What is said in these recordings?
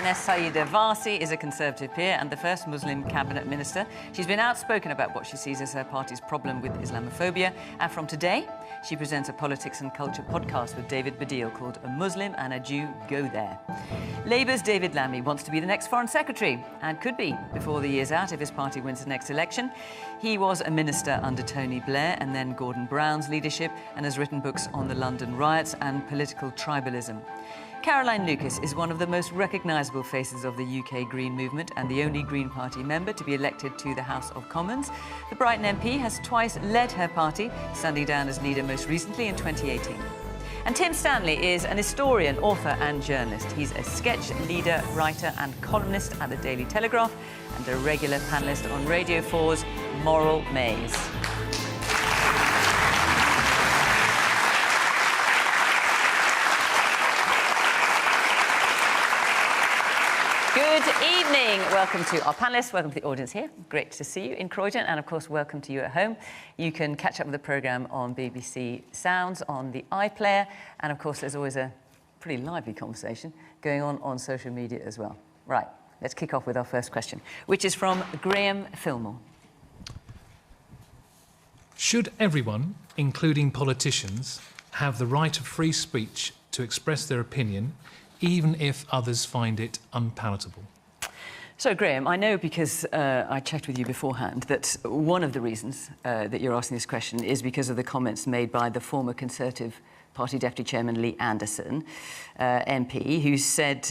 Baroness Sayeeda Warsi is a Conservative peer and the first Muslim cabinet minister. She's been outspoken about what she sees as her party's problem with Islamophobia. And from today, she presents a politics and culture podcast with David Baddiel called A Muslim and a Jew Go There. Labour's David Lammy wants to be the next Foreign Secretary and could be before the year's out if his party wins the next election. He was a minister under Tony Blair and then Gordon Brown's leadership and has written books on the London riots and political tribalism. Caroline Lucas is one of the most recognisable faces of the UK Green movement and the only Green Party member to be elected to the House of Commons. The Brighton MP has twice led her party, standing down as leader most recently in 2018. And Tim Stanley is an historian, author and journalist. He's a sketch leader, writer and columnist at the Daily Telegraph and a regular panellist on Radio 4's Moral Maze. Good evening. Welcome to our panellists. Welcome to the audience here. Great to see you in Croydon. And, of course, welcome to you at home. You can catch up with the programme on BBC Sounds, on the iPlayer. And, of course, there's always a pretty lively conversation going on social media as well. Right, let's kick off with our first question, which is from Graham Fillmore. Should everyone, including politicians, have the right of free speech to express their opinion, even if others find it unpalatable? So, Graham, I know because I checked with you beforehand that one of the reasons that you're asking this question is because of the comments made by the former Conservative Party Deputy Chairman Lee Anderson, MP, who said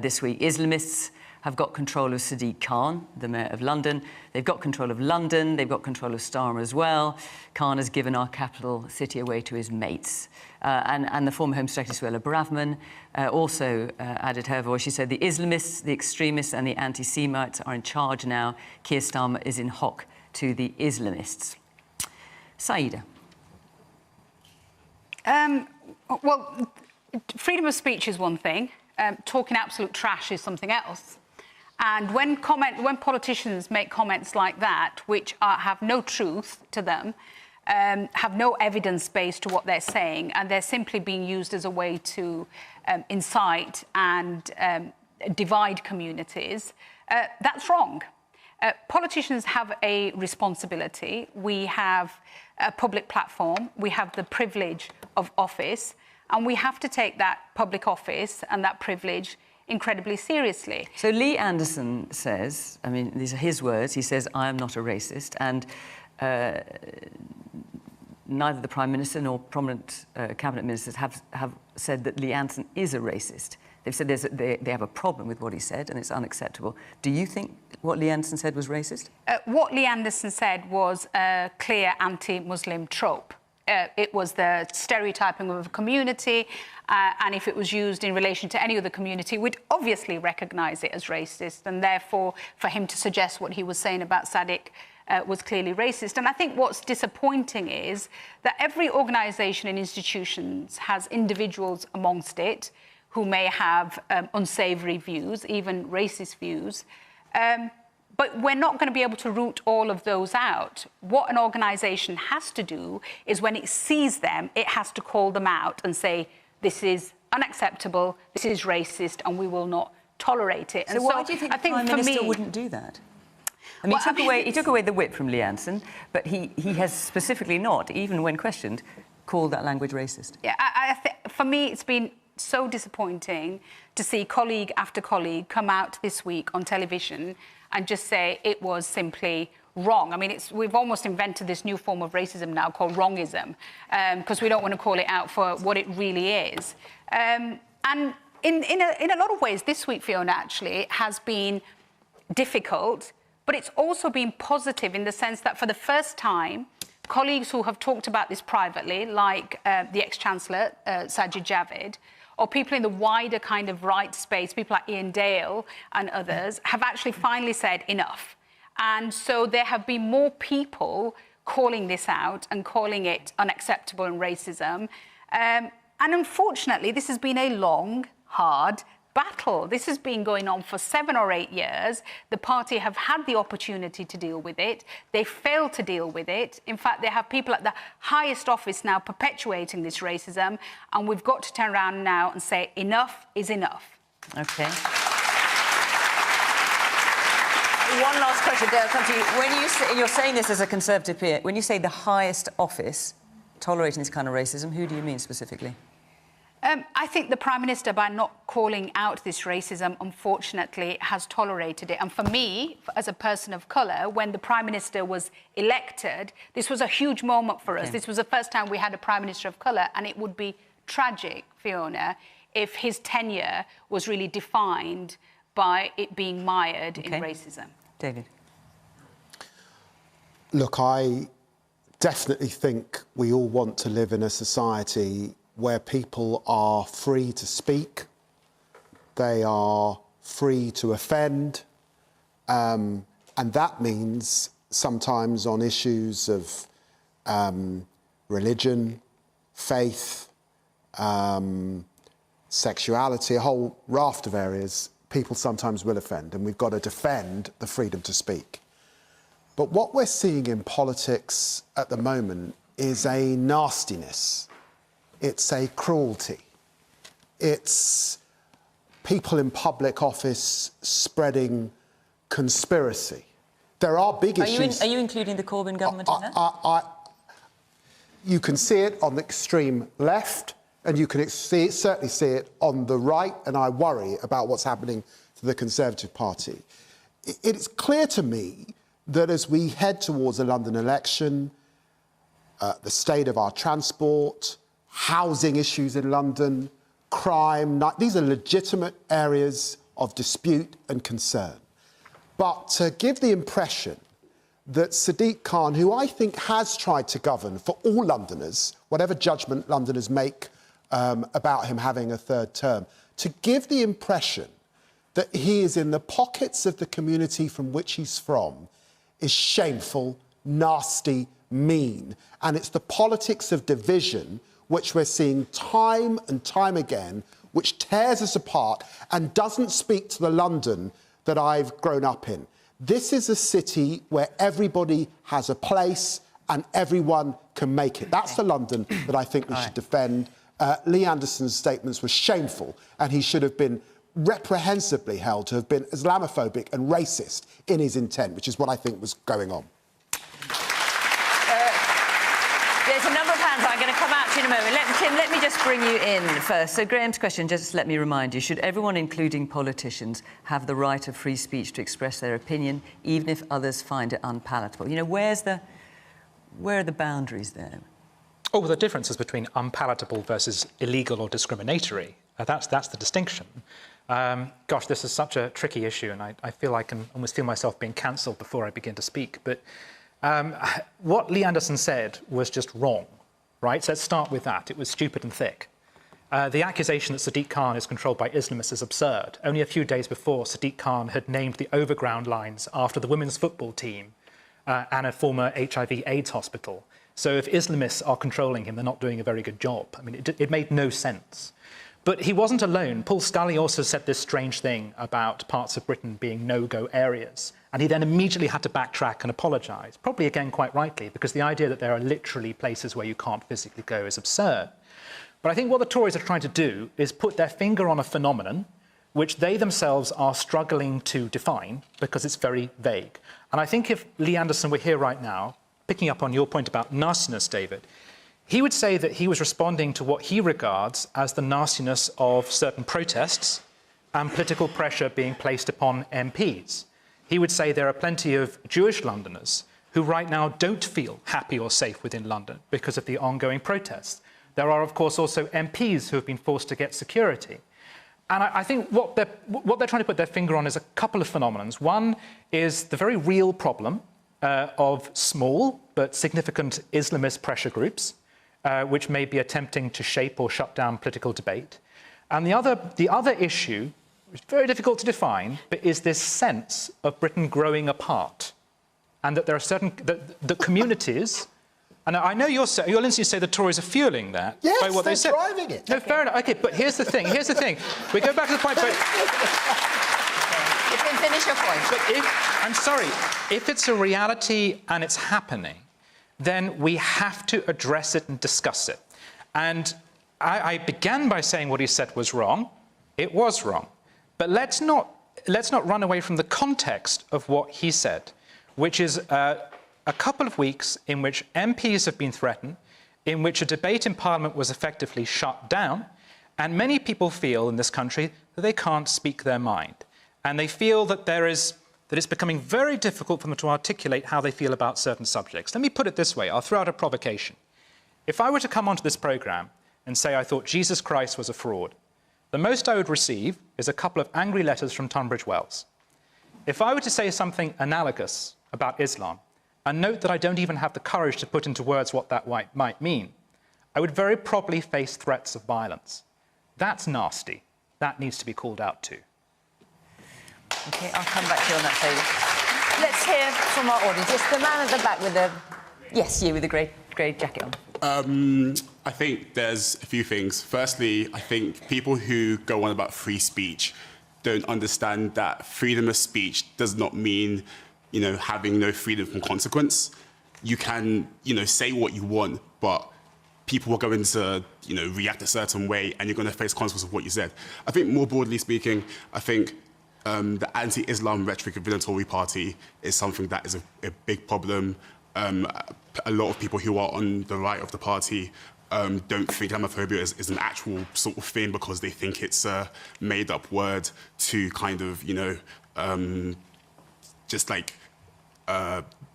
this week, Islamists have got control of Sadiq Khan, the Mayor of London. They've got control of London. They've got control of Starmer as well. Khan has given our capital city away to his mates. And the former Home Secretary, Suella Braverman, also added her voice. She said, the Islamists, the extremists and the anti-Semites are in charge now. Keir Starmer is in hock to the Islamists. Sayeeda. Well, freedom of speech is one thing. Talking absolute trash is something else. And when politicians make comments like that, which have no truth to them, have no evidence base to what they're saying, and they're simply being used as a way to incite and divide communities, that's wrong. Politicians have a responsibility. We have a public platform. We have the privilege of office, and we have to take that public office and that privilege incredibly seriously. So Lee Anderson says, I mean, these are his words, he says, I am not a racist, and neither the Prime Minister nor prominent cabinet ministers have said that Lee Anderson is a racist. They've said they have a problem with what he said and it's unacceptable. Do you think what Lee Anderson said was racist? What Lee Anderson said was a clear anti-Muslim trope. It was the stereotyping of a community, and if it was used in relation to any other community, we'd obviously recognise it as racist, and therefore, for him to suggest what he was saying about Sadiq was clearly racist. And I think what's disappointing is that every organisation and institutions has individuals amongst it who may have unsavoury views, even racist views. But we're not going to be able to root all of those out. What an organisation has to do is when it sees them, it has to call them out and say, this is unacceptable, this is racist, and we will not tolerate it. So why do you think the Prime Minister wouldn't do that? I mean, he took away the whip from Lee Anderson, but he has specifically not, even when questioned, called that language racist. Yeah, for me, it's been so disappointing to see colleague after colleague come out this week on television and just say it was simply wrong. I mean, we've almost invented this new form of racism now called wrongism, because we don't want to call it out for what it really is. And in a lot of ways, this week, Fiona, actually, has been difficult, but it's also been positive in the sense that for the first time, colleagues who have talked about this privately, like the ex-Chancellor, Sajid Javid, or people in the wider kind of right space, people like Ian Dale and others, have actually finally said enough. And so there have been more people calling this out and calling it unacceptable and racism. And unfortunately, this has been a long, hard battle. This has been going on for 7 or 8 years. The party have had the opportunity to deal with it. They failed to deal with it. In fact, they have people at the highest office now perpetuating this racism, and we've got to turn around now and say enough is enough. OK. One last question, Dale, come to you. When you're saying this as a Conservative peer, when you say the highest office tolerating this kind of racism, who do you mean specifically? I think the Prime Minister, by not calling out this racism, unfortunately, has tolerated it. And for me, as a person of colour, when the Prime Minister was elected, this was a huge moment for us. This was the first time we had a Prime Minister of colour, and it would be tragic, Fiona, if his tenure was really defined by it being mired in racism. David? Look, I definitely think we all want to live in a society where people are free to speak, they are free to offend, and that means sometimes on issues of religion, faith, sexuality, a whole raft of areas, people sometimes will offend, and we've got to defend the freedom to speak. But what we're seeing in politics at the moment is a nastiness. It's a cruelty. It's people in public office spreading conspiracy. There are big issues. Are you including the Corbyn government in that? You can see it on the extreme left, and you can certainly see it on the right, and I worry about what's happening to the Conservative Party. It's clear to me that as we head towards a London election, the state of our transport, housing issues in London, crime, these are legitimate areas of dispute and concern. But to give the impression that Sadiq Khan, who I think has tried to govern for all Londoners, whatever judgment Londoners make about him having a third term, to give the impression that he is in the pockets of the community from which he's from is shameful, nasty, mean. And it's the politics of division which we're seeing time and time again, which tears us apart and doesn't speak to the London that I've grown up in. This is a city where everybody has a place and everyone can make it. That's the London that I think we should defend. Lee Anderson's statements were shameful, and he should have been reprehensibly held to have been Islamophobic and racist in his intent, which is what I think was going on. There's a number of hands. I'm going to come out to you in a moment. Tim, let me just bring you in first. So Graham's question, just let me remind you, should everyone, including politicians, have the right of free speech to express their opinion, even if others find it unpalatable? You know, where are the boundaries there? Oh, well, the difference is between unpalatable versus illegal or discriminatory. That's the distinction. Gosh, this is such a tricky issue, and I feel I can almost feel myself being cancelled before I begin to speak. But what Lee Anderson said was just wrong, right? So let's start with that. It was stupid and thick. The accusation that Sadiq Khan is controlled by Islamists is absurd. Only a few days before, Sadiq Khan had named the overground lines after the women's football team and a former HIV/AIDS hospital. So if Islamists are controlling him, they're not doing a very good job. I mean, it made no sense. But he wasn't alone. Paul Scully also said this strange thing about parts of Britain being no-go areas. And he then immediately had to backtrack and apologise, probably again quite rightly, because the idea that there are literally places where you can't physically go is absurd. But I think what the Tories are trying to do is put their finger on a phenomenon which they themselves are struggling to define because it's very vague. And I think if Lee Anderson were here right now, picking up on your point about nastiness, David, he would say that he was responding to what he regards as the nastiness of certain protests and political pressure being placed upon MPs. He would say there are plenty of Jewish Londoners who right now don't feel happy or safe within London because of the ongoing protests. There are, of course, also MPs who have been forced to get security. And I think what they're trying to put their finger on is a couple of phenomena. One is the very real problem of small but significant Islamist pressure groups, which may be attempting to shape or shut down political debate. And the other issue, which is very difficult to define, but is this sense of Britain growing apart, and that there are certain the communities. And I know you're listening to say the Tories are fueling that by what they said. Yes, they're driving it. No, fair enough. OK, but here's the thing. We go back to the point. You can finish your point. But I'm sorry, if it's a reality and it's happening, then we have to address it and discuss it. And I began by saying what he said was wrong. It was wrong. But let's not let's not run away from the context of what he said, which is a couple of weeks in which MPs have been threatened, in which a debate in Parliament was effectively shut down, and many people feel in this country that they can't speak their mind. And they feel that it's becoming very difficult for them to articulate how they feel about certain subjects. Let me put it this way. I'll throw out a provocation. If I were to come onto this programme and say I thought Jesus Christ was a fraud, the most I would receive is a couple of angry letters from Tunbridge Wells. If I were to say something analogous about Islam, and note that I don't even have the courage to put into words what that might mean, I would very probably face threats of violence. That's nasty. That needs to be called out too. OK, I'll come back to you on that, Sadie. Let's hear from our audience. It's the man at the back with the... Yes, you with the grey jacket on. I think there's a few things. Firstly, I think people who go on about free speech don't understand that freedom of speech does not mean, having no freedom from consequence. You can, say what you want, but people are going to, react a certain way, and you're going to face consequences of what you said. I think more broadly speaking, I think the anti-Islam rhetoric of the Tory party is something that is a big problem. A lot of people who are on the right of the party don't think Islamophobia is an actual sort of thing because they think it's a made-up word to kind of, just like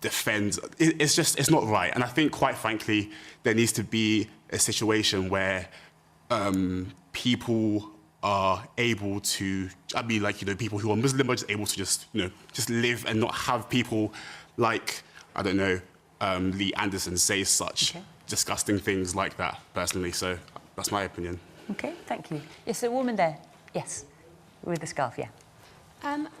defend. It's not right. And I think, quite frankly, there needs to be a situation where people are able to, people who are Muslim are just able to just live and not have people like, I don't know, Lee Anderson say such disgusting things like that, personally. So that's my opinion. OK, thank you. Yes, a woman there. Yes, with the scarf, yeah.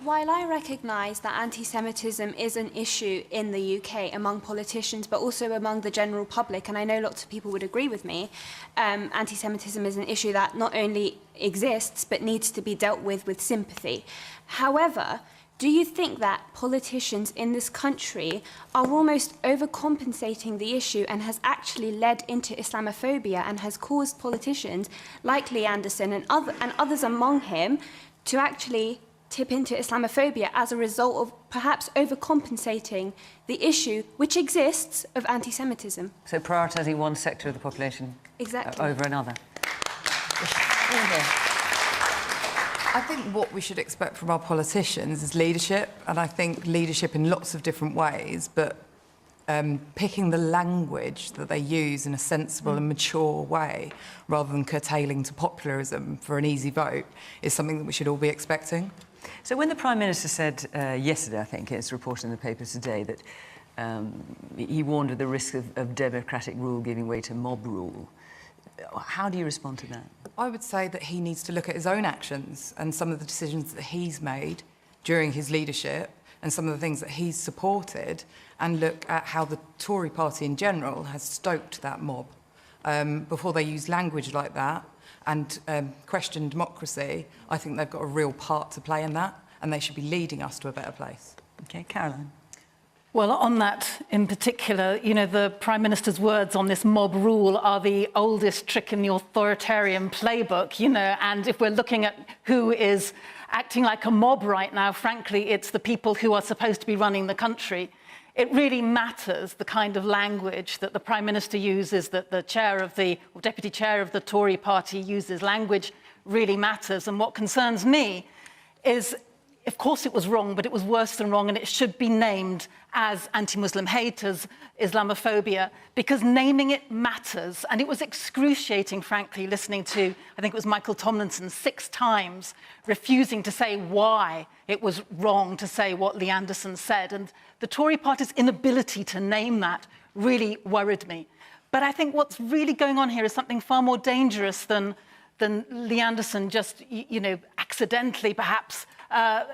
While I recognise that anti-Semitism is an issue in the UK among politicians, but also among the general public, and I know lots of people would agree with me, anti-Semitism is an issue that not only exists, but needs to be dealt with sympathy. However, do you think that politicians in this country are almost overcompensating the issue and has actually led into Islamophobia and has caused politicians like Lee Anderson and others among him to actually tip into Islamophobia as a result of perhaps overcompensating the issue which exists of anti-Semitism? So prioritising one sector of the population over another. I think what we should expect from our politicians is leadership, and I think leadership in lots of different ways, but picking the language that they use in a sensible and mature way, rather than curtailing to popularism for an easy vote, is something that we should all be expecting. So when the Prime Minister said yesterday, I think it's reported in the papers today, that he warned of the risk of democratic rule giving way to mob rule, how do you respond to that? I would say that he needs to look at his own actions and some of the decisions that he's made during his leadership and some of the things that he's supported, and look at how the Tory party in general has stoked that mob. Before they use language like that and question democracy, I think they've got a real part to play in that, and they should be leading us to a better place. OK, Caroline. Well, on that in particular, the Prime Minister's words on this mob rule are the oldest trick in the authoritarian playbook, and if we're looking at who is acting like a mob right now, frankly, it's the people who are supposed to be running the country. It really matters the kind of language that the Prime Minister uses, that the Deputy Chair of the Tory party uses. Language really matters, and what concerns me is, of course it was wrong, but it was worse than wrong, and it should be named as anti-Muslim hate, as Islamophobia, because naming it matters. And it was excruciating, frankly, listening to, I think it was Michael Tomlinson, 6 times refusing to say why it was wrong to say what Lee Anderson said. And the Tory party's inability to name that really worried me. But I think what's really going on here is something far more dangerous than Lee Anderson just, accidentally perhaps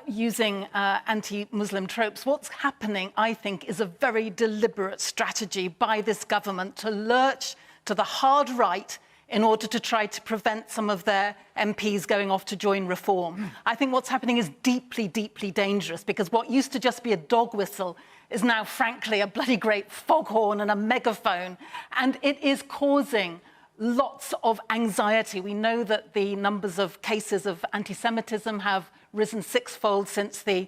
using anti-Muslim tropes. What's happening, I think, is a very deliberate strategy by this government to lurch to the hard right in order to try to prevent some of their MPs going off to join Reform. I think what's happening is deeply, deeply dangerous, because what used to just be a dog whistle is now, frankly, a bloody great foghorn and a megaphone. And it is causing lots of anxiety. We know that the numbers of cases of anti-Semitism have risen sixfold since the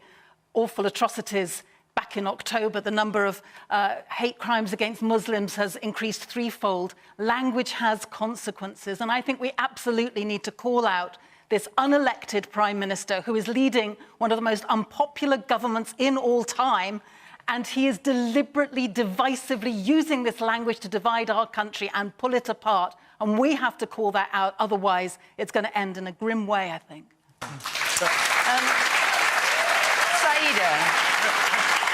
awful atrocities back in October. The number of hate crimes against Muslims has increased threefold. Language has consequences, and I think we absolutely need to call out this unelected Prime Minister who is leading one of the most unpopular governments in all time, and he is deliberately, divisively using this language to divide our country and pull it apart. And we have to call that out, otherwise it's going to end in a grim way, I think. Saida.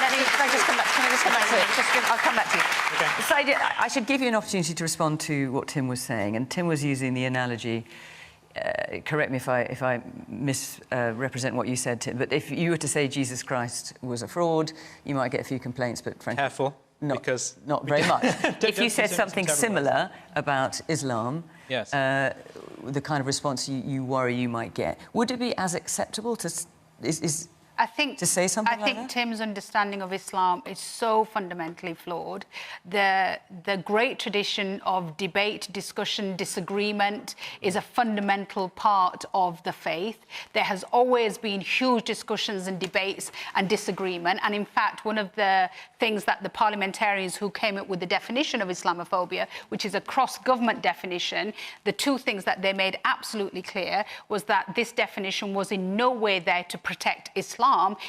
Can I just come back to it? I'll come back to you. Okay. Saida, I should give you an opportunity to respond to what Tim was saying. And Tim was using the analogy, correct me if I misrepresent what you said, Tim, but if you were to say Jesus Christ was a fraud, you might get a few complaints, but frankly... Careful, because... Not very much. If you said something similar about Islam, yes. The kind of response you worry you might get, would it be as acceptable to... to say something like that? I think Tim's understanding of Islam is so fundamentally flawed. The great tradition of debate, discussion, disagreement is a fundamental part of the faith. There has always been huge discussions and debates and disagreement. And in fact, one of the things that the parliamentarians who came up with the definition of Islamophobia, which is a cross-government definition, the two things that they made absolutely clear was that this definition was in no way there to protect Islam.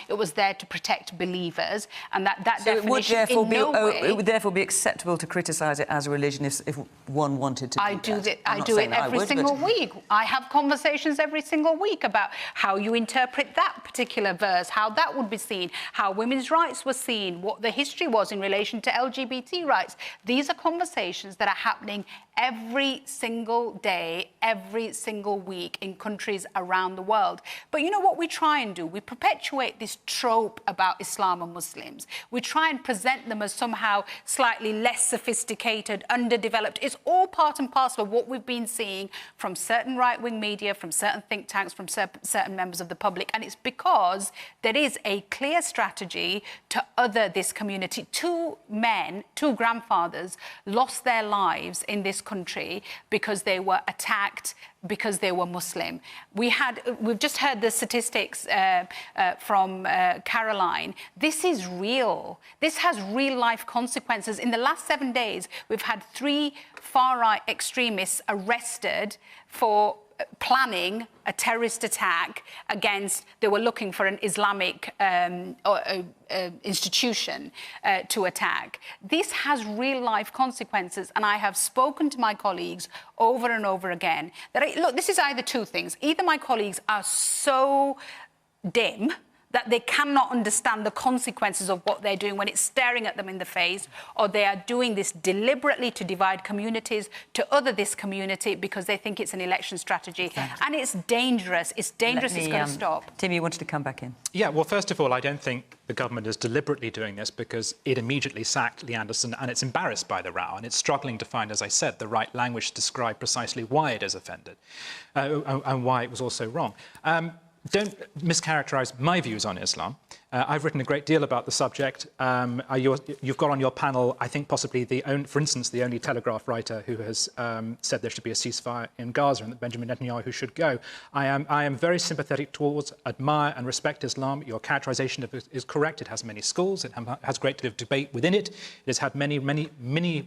It was there to protect believers, and that so definition it would therefore be acceptable to criticise it as a religion if one wanted to. I do it every single week. I have conversations every single week about how you interpret that particular verse, how that would be seen, how women's rights were seen, what the history was in relation to LGBT rights. These are conversations that are happening every single day, every single week in countries around the world. But you know what we try and do? We perpetuate this trope about Islam and Muslims. We try and present them as somehow slightly less sophisticated, underdeveloped. It's all part and parcel of what we've been seeing from certain right-wing media, from certain think tanks, from certain members of the public. And it's because there is a clear strategy to other this community. Two grandfathers lost their lives in this country because they were attacked because they were Muslim. We've just heard the statistics from Caroline. This is real. This has real life consequences. In the last 7 days, we've had 3 far-right extremists arrested for planning a terrorist attack against, they were looking for an Islamic institution to attack. This has real life consequences, and I have spoken to my colleagues over and over again that, look, this is either two things. Either my colleagues are so dim that they cannot understand the consequences of what they're doing when it's staring at them in the face, or they are doing this deliberately to divide communities, to other this community because they think it's an election strategy. Exactly. And it's dangerous. It's dangerous. It's going to stop. Tim, you wanted to come back in. Yeah, well, first of all, I don't think the government is deliberately doing this because it immediately sacked Lee Anderson and it's embarrassed by the row and it's struggling to find, as I said, the right language to describe precisely why it is offended and why it was also wrong. Don't mischaracterise my views on Islam. I've written a great deal about the subject. You've got on your panel, I think, possibly for instance, the only Telegraph writer who has said there should be a ceasefire in Gaza and that Benjamin Netanyahu should go. I am very sympathetic towards, admire and respect Islam. Your characterisation of it is correct. It has many schools. It has a great deal of debate within it. It has had many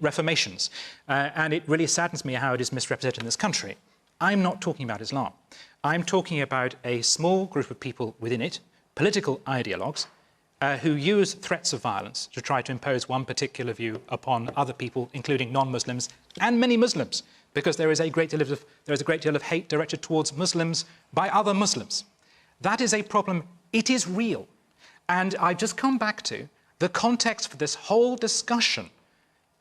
reformations. And it really saddens me how it is misrepresented in this country. I'm not talking about Islam. I'm talking about a small group of people within it, political ideologues, who use threats of violence to try to impose one particular view upon other people, including non-Muslims and many Muslims, because there is a great deal of hate directed towards Muslims by other Muslims. That is a problem. It is real. And I just come back to the context for this whole discussion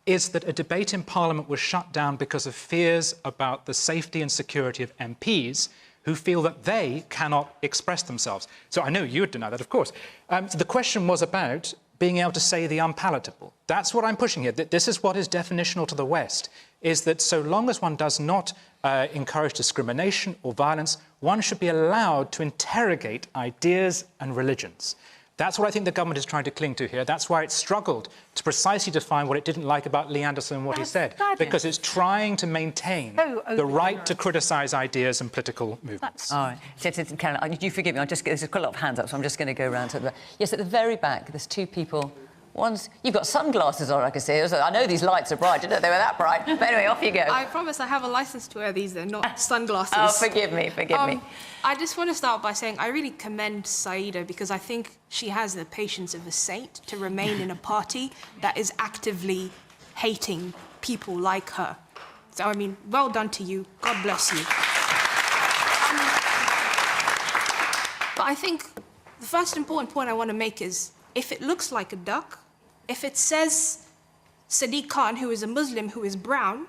is that a debate in Parliament was shut down because of fears about the safety and security of MPs who feel that they cannot express themselves. So I know you would deny that, of course. So the question was about being able to say the unpalatable. That's what I'm pushing here. This is what is definitional to the West, is that so long as one does not encourage discrimination or violence, one should be allowed to interrogate ideas and religions. That's what I think the government is trying to cling to here. That's why it struggled to precisely define what it didn't like about Lee Anderson and what he said. Because it's trying to maintain the right to criticise ideas and political movements. All right. Caroline, you forgive me, there's quite a lot of hands up, so I'm just going to go around to the... Yes, at the very back, there's two people. One's... You've got sunglasses on, I can see. I know these lights are bright. I didn't know they were that bright. But anyway, off you go. I promise I have a licence to wear these. They're not sunglasses. Oh, forgive me. I just want to start by saying I really commend Saida because I think she has the patience of a saint to remain in a party that is actively hating people like her. So, I mean, well done to you. God bless you. But I think the first important point I want to make is if it looks like a duck, if it says Sadiq Khan, who is a Muslim who is brown,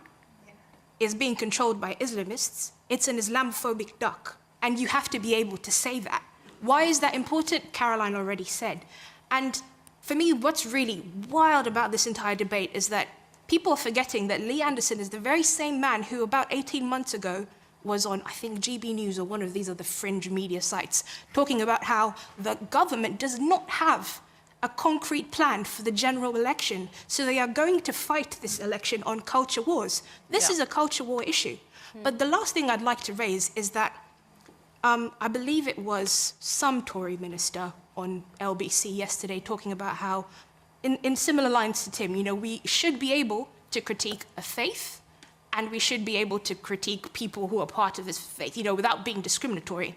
is being controlled by Islamists, it's an Islamophobic duck. And you have to be able to say that. Why is that important? Caroline already said. And for me, what's really wild about this entire debate is that people are forgetting that Lee Anderson is the very same man who about 18 months ago was on, I think, GB News or one of these other fringe media sites, talking about how the government does not have a concrete plan for the general election. So they are going to fight this election on culture wars. This is a culture war issue. But the last thing I'd like to raise is that I believe it was some Tory minister on LBC yesterday talking about how, in similar lines to Tim, you know, we should be able to critique a faith and we should be able to critique people who are part of this faith, you know, without being discriminatory.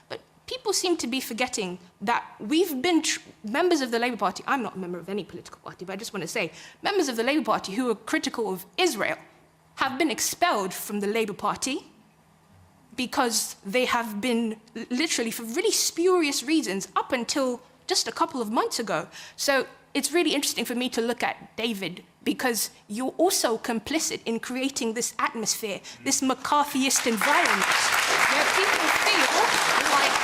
But people seem to be forgetting that we've been members of the Labour Party. I'm not a member of any political party, but I just want to say, members of the Labour Party who are critical of Israel have been expelled from the Labour Party because they have been literally for really spurious reasons up until just a couple of months ago. So it's really interesting for me to look at David because you're also complicit in creating this atmosphere, this McCarthyist environment where people feel like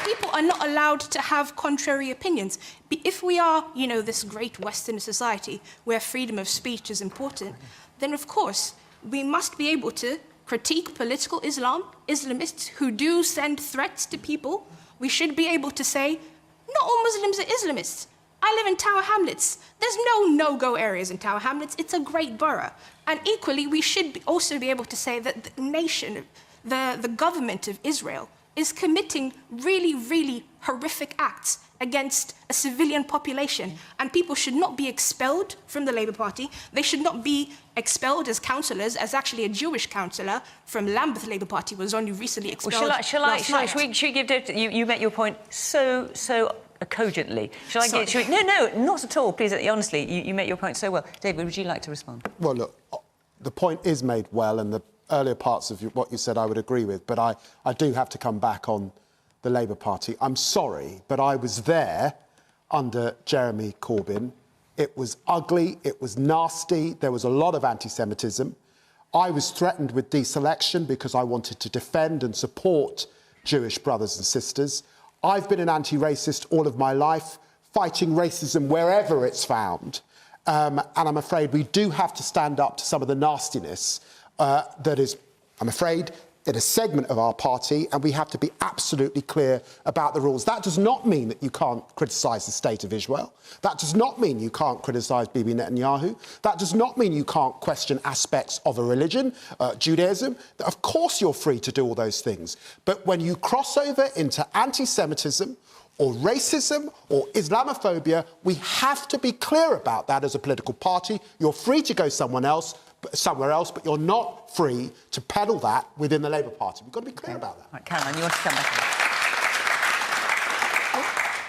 people are not allowed to have contrary opinions. If we are, you know, this great Western society where freedom of speech is important, then of course we must be able to critique political Islam, Islamists who do send threats to people. We should be able to say, not all Muslims are Islamists. I live in Tower Hamlets. There's no no-go areas in Tower Hamlets. It's a great borough. And equally, we should also be able to say that the nation, the government of Israel is committing really, really horrific acts against a civilian population. And people should not be expelled from the Labour Party. They should not be expelled as councillors, as actually a Jewish councillor from Lambeth Labour Party was only recently expelled. Well, should we give David... You make your point so cogently. Shall I give... No, not at all. Please, honestly, you make your point so well. David, would you like to respond? Well, look, the point is made well, and the earlier parts of what you said I would agree with, but I do have to come back on the Labour Party. I'm sorry, but I was there under Jeremy Corbyn. It was ugly, it was nasty, there was a lot of anti-Semitism. I was threatened with deselection because I wanted to defend and support Jewish brothers and sisters. I've been an anti-racist all of my life, fighting racism wherever it's found. And I'm afraid we do have to stand up to some of the nastiness that is, I'm afraid, in a segment of our party, and we have to be absolutely clear about the rules. That does not mean that you can't criticise the state of Israel. That does not mean you can't criticise Bibi Netanyahu. That does not mean you can't question aspects of a religion, Judaism. Of course you're free to do all those things. But when you cross over into anti-Semitism or racism or Islamophobia, we have to be clear about that as a political party. You're free to go somewhere else, but you're not free to peddle that within the Labour Party. We've got to be clear about that. Right, Caroline, you want to come back in?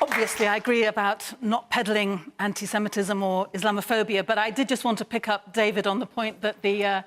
Obviously, I agree about not peddling anti-Semitism or Islamophobia, but I did just want to pick up, David, on the point that the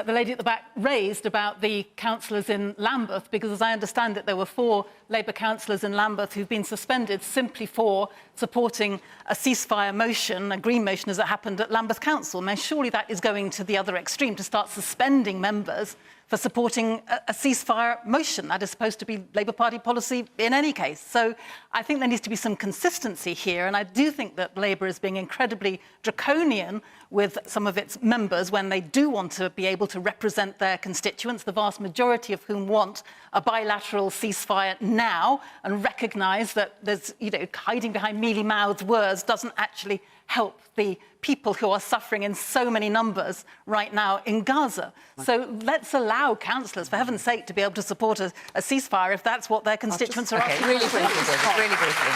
lady at the back raised about the councillors in Lambeth, because as I understand it, there were 4 Labour councillors in Lambeth who've been suspended simply for supporting a ceasefire motion, a Green motion, as it happened at Lambeth Council. Now, surely that is going to the other extreme, to start suspending members for supporting a ceasefire motion. That is supposed to be Labour Party policy in any case. So I think there needs to be some consistency here, and I do think that Labour is being incredibly draconian with some of its members when they do want to be able to represent their constituents, the vast majority of whom want a bilateral ceasefire now, and recognise that there's, hiding behind mealy-mouthed words doesn't actually help the people who are suffering in so many numbers right now in Gaza. So let's allow councillors, for heaven's sake, to be able to support a ceasefire if that's what their constituents are asking. Really briefly, David, really briefly.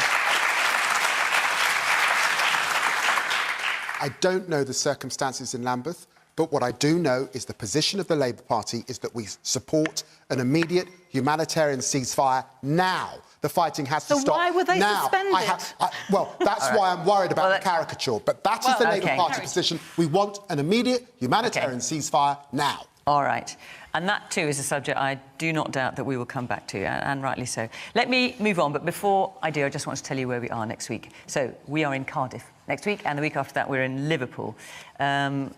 I don't know the circumstances in Lambeth, but what I do know is the position of the Labour Party is that we support an immediate humanitarian ceasefire now. The fighting has to stop now. So why were they suspended? Well, that's why I'm worried about the caricature. But that is the Labour Party position. We want an immediate humanitarian ceasefire now. All right. And that, too, is a subject I do not doubt that we will come back to, and rightly so. Let me move on, but before I do, I just want to tell you where we are next week. So we are in Cardiff next week, and the week after that we're in Liverpool, and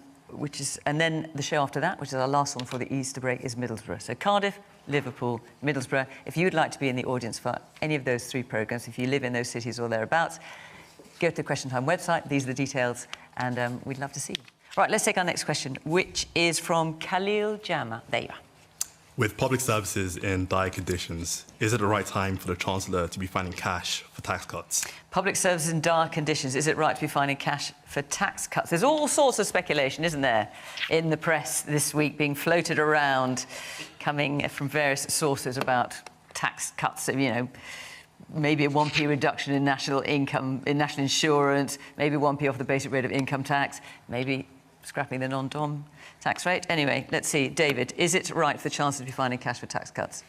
then the show after that, which is our last one for the Easter break, is Middlesbrough. So Cardiff, Liverpool, Middlesbrough. If you'd like to be in the audience for any of those 3 programmes, if you live in those cities or thereabouts, go to the Question Time website. These are the details, and we'd love to see you. Right, let's take our next question, which is from Khalil Jama. There you are. With public services in dire conditions, is it the right time for the Chancellor to be finding cash for tax cuts? Public services in dire conditions, is it right to be finding cash for tax cuts? There's all sorts of speculation, isn't there, in the press this week being floated around, coming from various sources about tax cuts, maybe a 1p reduction in national income, in national insurance, maybe 1p off the basic rate of income tax, maybe scrapping the non-dom tax rate. Anyway, let's see. David, is it right for the Chancellor to be finding cash for tax cuts?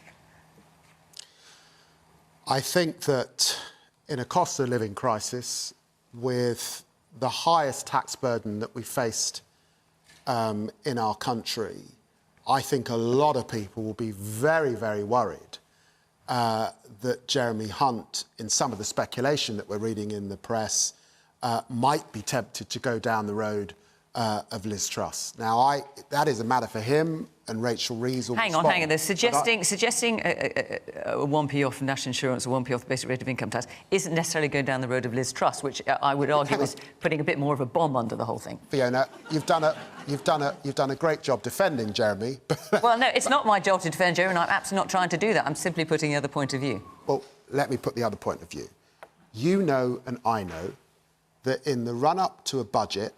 I think that in a cost of living crisis, with the highest tax burden that we faced in our country, I think a lot of people will be very, very worried that Jeremy Hunt, in some of the speculation that we're reading in the press, might be tempted to go down the road of Liz Truss. Now, that is a matter for him, and Rachel Reeves will Hang on. They're suggesting a 1p off national insurance or 1p off the basic rate of income tax isn't necessarily going down the road of Liz Truss, which I would argue is putting a bit more of a bomb under the whole thing. Fiona, you've done a great job defending Jeremy. Well, no, it's not my job to defend Jeremy, and I'm absolutely not trying to do that. I'm simply putting the other point of view. Well, let me put the other point of view. You know and I know that in the run-up to a budget,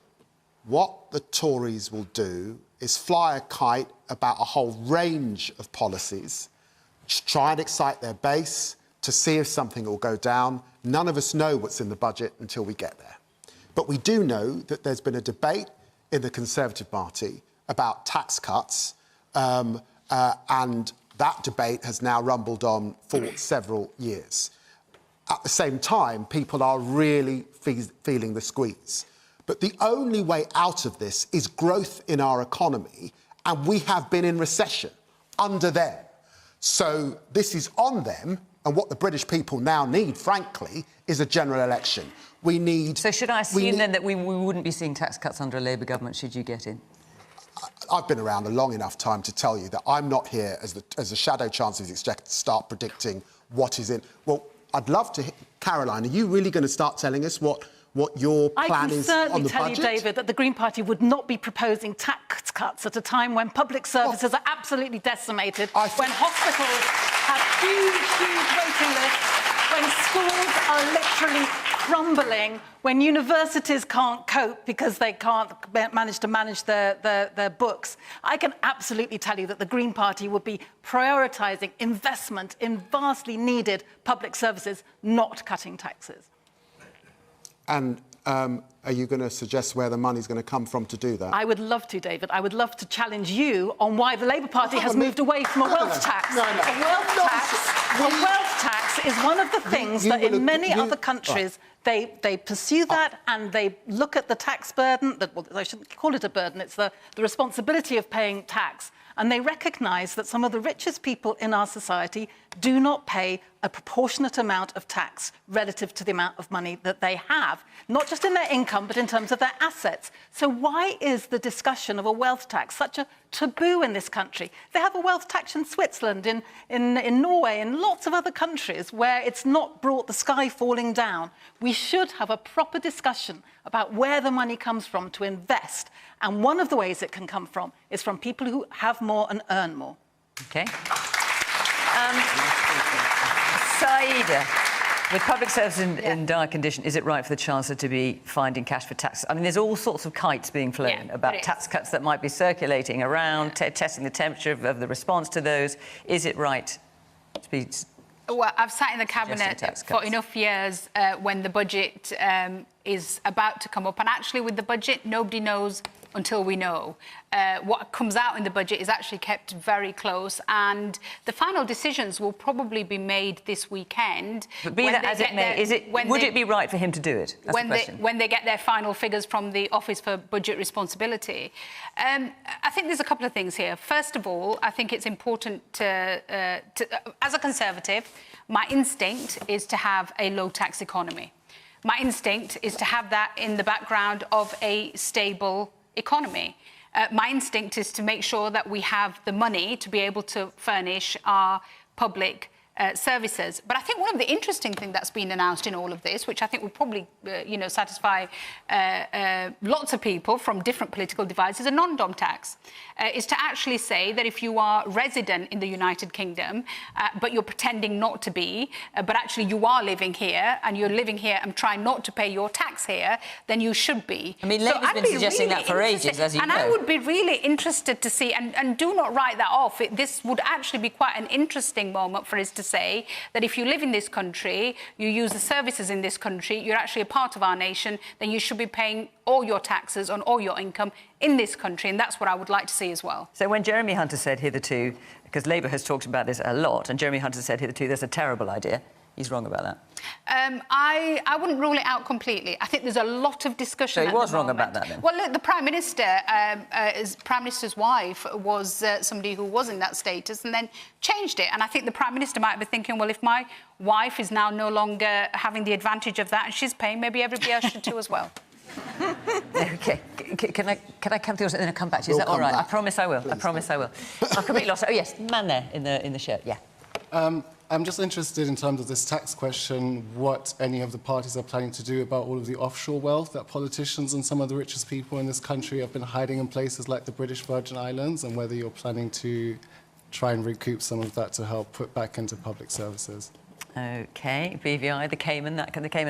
what the Tories will do is fly a kite about a whole range of policies to try and excite their base, to see if something will go down. None of us know what's in the budget until we get there. But we do know that there's been a debate in the Conservative Party about tax cuts, and that debate has now rumbled on for several years. At the same time, people are really feeling the squeeze. But the only way out of this is growth in our economy, and we have been in recession under them. So this is on them, and what the British people now need, frankly, is a general election. We need... So should I assume then that we wouldn't be seeing tax cuts under a Labour government should you get in? I've been around a long enough time to tell you that I'm not here as the Shadow Chancellor of the Exchequer to start predicting what is in... Well, I'd love to... Caroline, are you really going to start telling us what your plan is on the budget? I can certainly tell you, David, that the Green Party would not be proposing tax cuts at a time when public services are absolutely decimated, when hospitals have huge waiting lists, when schools are literally crumbling, when universities can't cope because they can't manage to manage their books. I can absolutely tell you that the Green Party would be prioritising investment in vastly needed public services, not cutting taxes. And are you going to suggest where the money's going to come from to do that? I would love to, David. I would love to challenge you on why the Labour Party has moved away from a wealth tax. No. A wealth tax is one of the things that in many other countries they pursue that and they look at the tax burden. Well, I shouldn't call it a burden. It's the responsibility of paying tax. and they recognise that some of the richest people in our society do not pay a proportionate amount of tax relative to the amount of money that they have, not just in their income, but in terms of their assets. So why is the discussion of a wealth tax such a taboo in this country? They have a wealth tax in Switzerland, in Norway, in lots of other countries where it's not brought the sky falling down. We should have a proper discussion about where the money comes from to invest. And one of the ways it can come from is from people who have more and earn more. OK. Saida, with public service in dire condition, is it right for the Chancellor to be finding cash for tax? I mean, there's all sorts of kites being flown about tax cuts that might be circulating around, testing the temperature of the response to those. Is it right to be... Well, I've sat in the Cabinet for enough years when the budget is about to come up. And actually, with the budget, nobody knows until we know. What comes out in the budget is actually kept very close. And the final decisions will probably be made this weekend. But be that as it may, would it be right for him to do it? That's the question. When they get their final figures from the Office for Budget Responsibility. I think there's a couple of things here. First of all, I think it's important to as a Conservative, my instinct is to have a low-tax economy. My instinct is to have that in the background of a stable economy. My instinct is to make sure that we have the money to be able to furnish our public services. But I think one of the interesting things that's been announced in all of this, which I think will probably, satisfy lots of people from different political divides, is a non-dom tax. Is to actually say that if you are resident in the United Kingdom, but you're pretending not to be, but actually you are living here, and you're living here and trying not to pay your tax here, then you should be. I mean, Labour's been suggesting that for ages, as you know. And I would be really interested to see, and do not write that off, this would actually be quite an interesting moment for us to say that if you live in this country, you use the services in this country, you're actually a part of our nation, then you should be paying all your taxes on all your income in this country, and that's what I would like to see as well. So when Jeremy Hunter said hitherto, because Labour has talked about this a lot, and Jeremy Hunter said hitherto there's a terrible idea, he's wrong about that. I wouldn't rule it out completely. I think there's a lot of discussion. So he was wrong about that then? Well, look, the Prime Minister, Prime Minister's wife was somebody who was in that status and then changed it. And I think the Prime Minister might be thinking, well, if my wife is now no longer having the advantage of that and she's paying, maybe everybody else should too as well. OK. Can I come to yours and then I'll come back to you? Is that all right? I promise I will. Please. I promise I will. I've completely lost it. Oh, yes, man there in the shirt, yeah. I'm just interested in terms of this tax question, what any of the parties are planning to do about all of the offshore wealth that politicians and some of the richest people in this country have been hiding in places like the British Virgin Islands, and whether you're planning to try and recoup some of that to help put back into public services. OK, BVI, the Cayman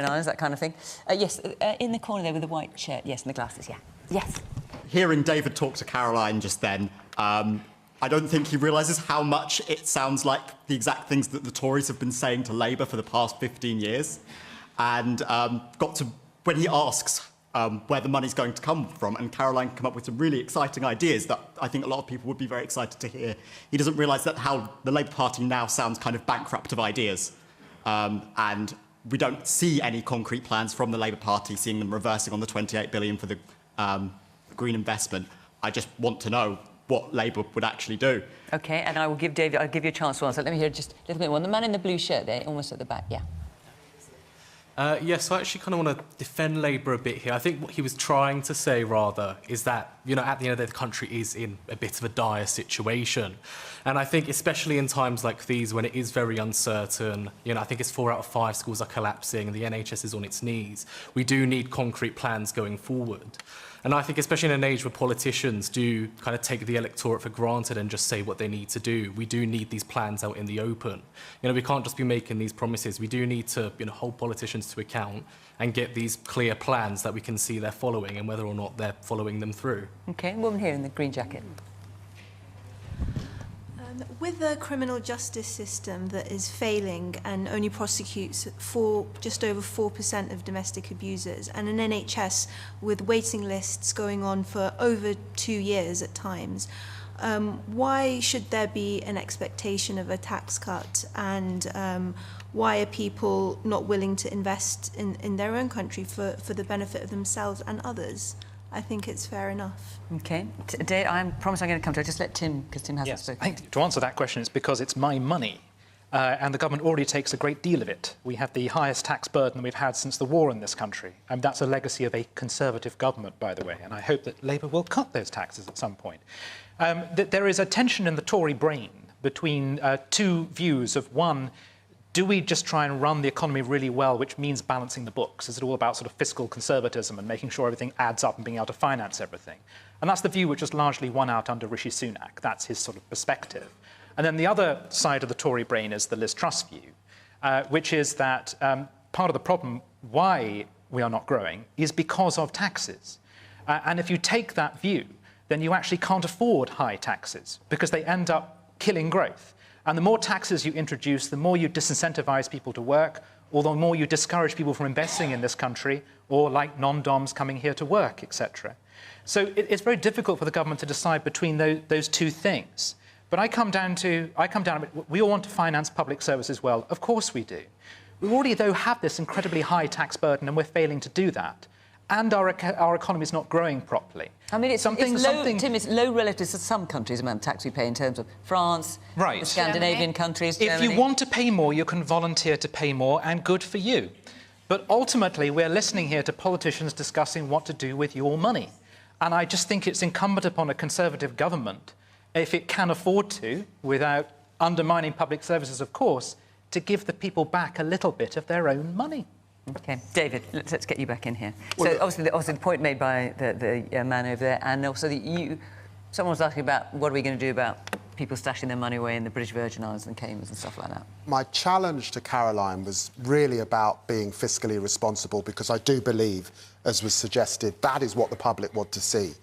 Islands, that kind of thing. Yes, in the corner there with the white shirt. Yes, and the glasses, yeah. Yes. Hearing David talk to Caroline just then, I don't think he realises how much it sounds like the exact things that the Tories have been saying to Labour for the past 15 years. And when he asks where the money's going to come from, and Caroline can come up with some really exciting ideas that I think a lot of people would be very excited to hear, he doesn't realise that how the Labour Party now sounds kind of bankrupt of ideas. And we don't see any concrete plans from the Labour Party, seeing them reversing on the 28 billion for the green investment. I just want to know what Labour would actually do. OK, and I'll give you a chance to answer. Let me hear just a little bit more. The man in the blue shirt there, almost at the back, yeah. Yes, I actually kind of want to defend Labour a bit here. I think what he was trying to say, rather, is that, at the end of the day, the country is in a bit of a dire situation. And I think, especially in times like these, when it is very uncertain, I think it's 4 out of 5 schools are collapsing and the NHS is on its knees, we do need concrete plans going forward. And I think, especially in an age where politicians do kind of take the electorate for granted and just say what they need to do, we do need these plans out in the open. We can't just be making these promises. We do need to hold politicians to account and get these clear plans that we can see they're following and whether or not they're following them through. OK, woman here in the green jacket. With a criminal justice system that is failing and only prosecutes for just over 4% of domestic abusers, and an NHS with waiting lists going on for over 2 years at times, why should there be an expectation of a tax cut, and why are people not willing to invest in their own country for the benefit of themselves and others? I think it's fair enough. OK. Dave, I promise I'm going to come to it. Just let Tim, because Tim hasn't spoken. I think to answer that question, it's because it's my money. And the government already takes a great deal of it. We have the highest tax burden we've had since the war in this country. And that's a legacy of a Conservative government, by the way. And I hope that Labour will cut those taxes at some point. There is a tension in the Tory brain between two views of, one, do we just try and run the economy really well, which means balancing the books? Is it all about sort of fiscal conservatism and making sure everything adds up and being able to finance everything? And that's the view which was largely won out under Rishi Sunak. That's his sort of perspective. And then the other side of the Tory brain is the Liz Truss view, which is that part of the problem why we are not growing is because of taxes. And if you take that view, then you actually can't afford high taxes because they end up killing growth. And the more taxes you introduce, the more you disincentivize people to work, or the more you discourage people from investing in this country, or like non-doms coming here to work, etc. So it's very difficult for the government to decide between those two things. But I come down, we all want to finance public services well. Of course we do. We already, though, have this incredibly high tax burden, and we're failing to do that. And our economy is not growing properly. I mean, it's low, Tim, it's low relative to some countries, the amount of tax we pay in terms of France, right. the Scandinavian countries, Germany. If you want to pay more, you can volunteer to pay more, and good for you. But ultimately, we're listening here to politicians discussing what to do with your money. And I just think it's incumbent upon a Conservative government, if it can afford to, without undermining public services, of course, to give the people back a little bit of their own money. OK. David, let's get you back in here. So obviously the point made by the man over there, and also someone was asking about what are we going to do about people stashing their money away in the British Virgin Islands and Caymans and stuff like that. My challenge to Caroline was really about being fiscally responsible, because I do believe, as was suggested, that is what the public want to see.